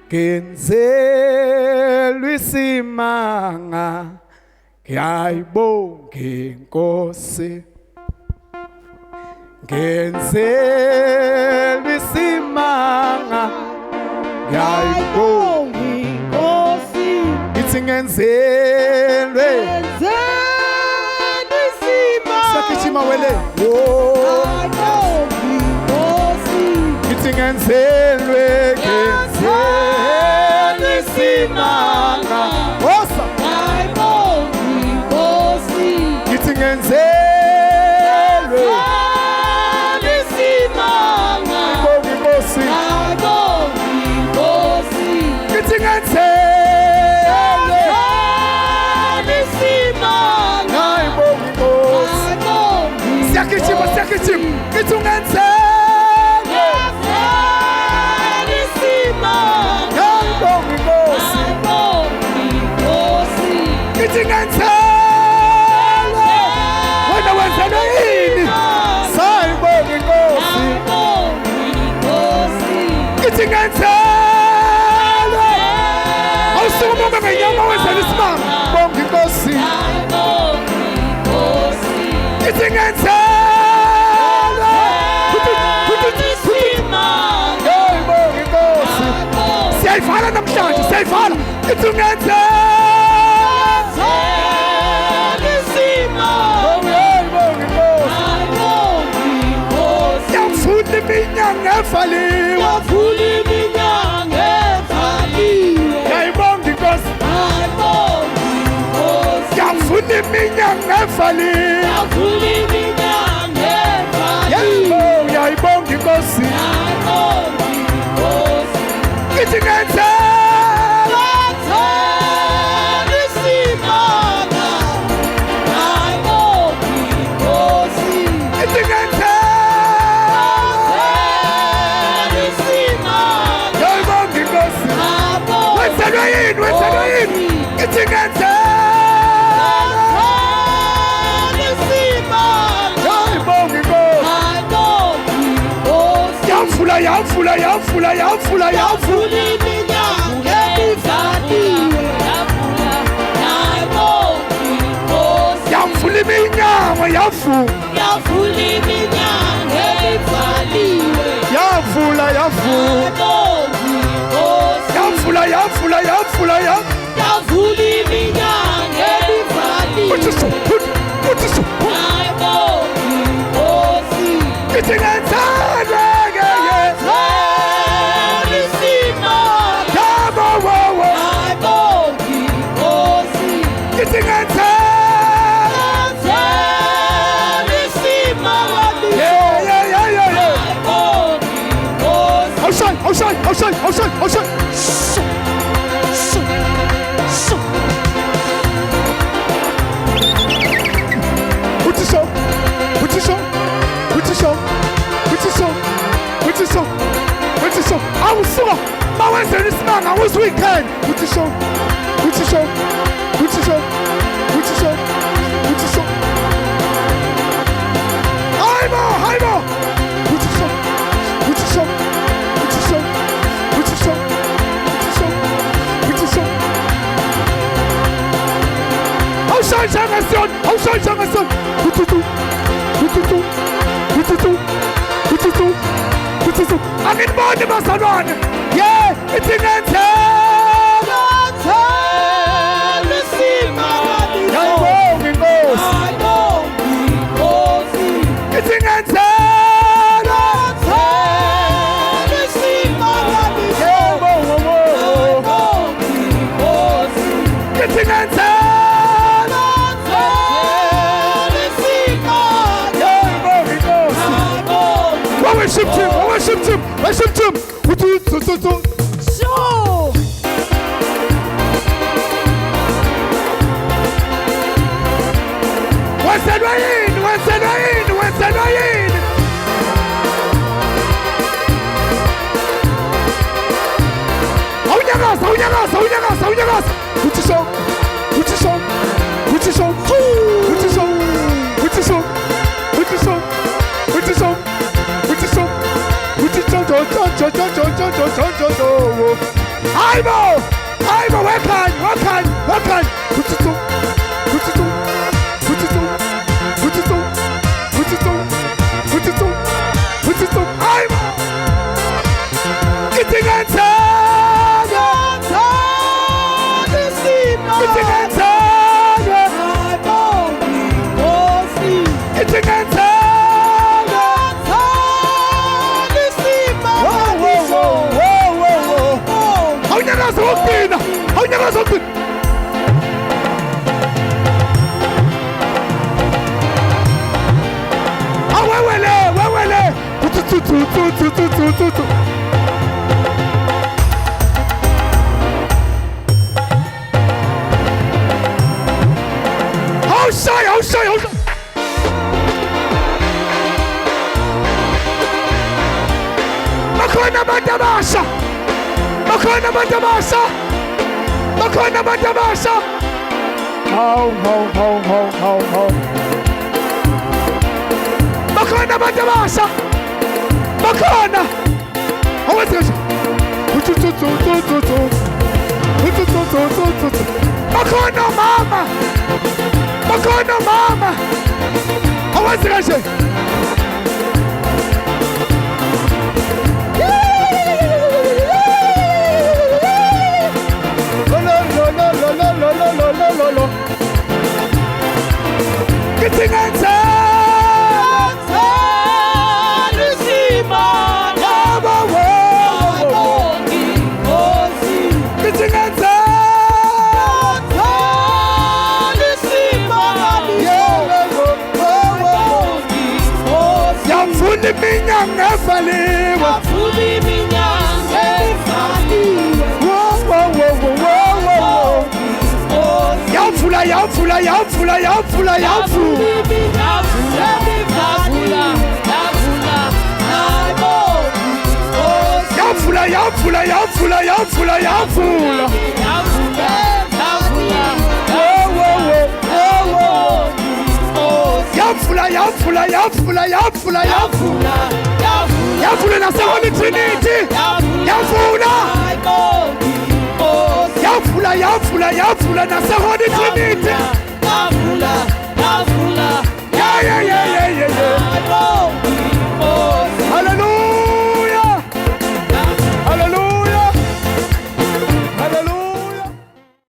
Ngenzelwe isimanga ngiyayibonga inkosi ngenzelwe isimanga ngiyayibonga inkosi ithi ngenzelwe isimanga sakhichima wele ithi ngenzelwe isimanga osa ngiyayibonga inkosi ithi ngenzelwe isimanga ngiyayibonga inkosi ithi ngenzelwe isimanga ngiyayibonga inkosi siyakichima ithi ngenzelwe isimanga ngiyayibonga inkosi ithi ngenzelwe wena wenzela yini sayibonga inkosi ithi ngenzelwe awusukuma ngenyama wenzela isimanga bonga inkosi ithi ngenzelwe isimanga ngiyayibonga inkosi siyayivala namhlanje siyayivala ithi ngenzelwe iminyanga evaliwe yavula iminyanga evaliwe ngiyayibonga inkosi yavula iminyanga evaliwe yavula iminyanga evaliwe ngiyayibonga inkosi ithi ngenzelwe isimanga ngiyayibonga inkosi ithi ngenzelwe wenzela yini ithi ngenzelwe isimanga ngiyayibonga inkosi yavula iminyanga evaliwe yavula iminyanga yavula iminyanga evaliwe yavula iminyanga evaliwe ithi ngenzelwe isimanga ithi ngenzelwe isimanga outside awusuka mawenzela isimanga awuze weekend uthi show haybo uthi show awushaya njengason angiboni bazalwane ithi ngenzelwe isimanga ngiyayibonga inkosi ithi ngenzelwe isimanga ngiyayibonga inkosi ithi ngenzelwe isimanga ngiyayibonga inkosi worship him. Sure. Wenzela yini awunyakaza uthi show Aibo, Aibo, wekan. Putitu, Aibo. Kitinganta, Kitinganta, Kitinganta. How never something. Wewele. Tu. How shy. Makona Matabasha. Makona Matabasha. Ho. Makona Matabasha. Makona. How is it? Makona mama. How is it? Kitinganta, Lucima, Kitinganta, Lucima, Yafuni minyang efaliwa, Yafula. Yafula na Holy Trinity. Yafula na Holy Trinity.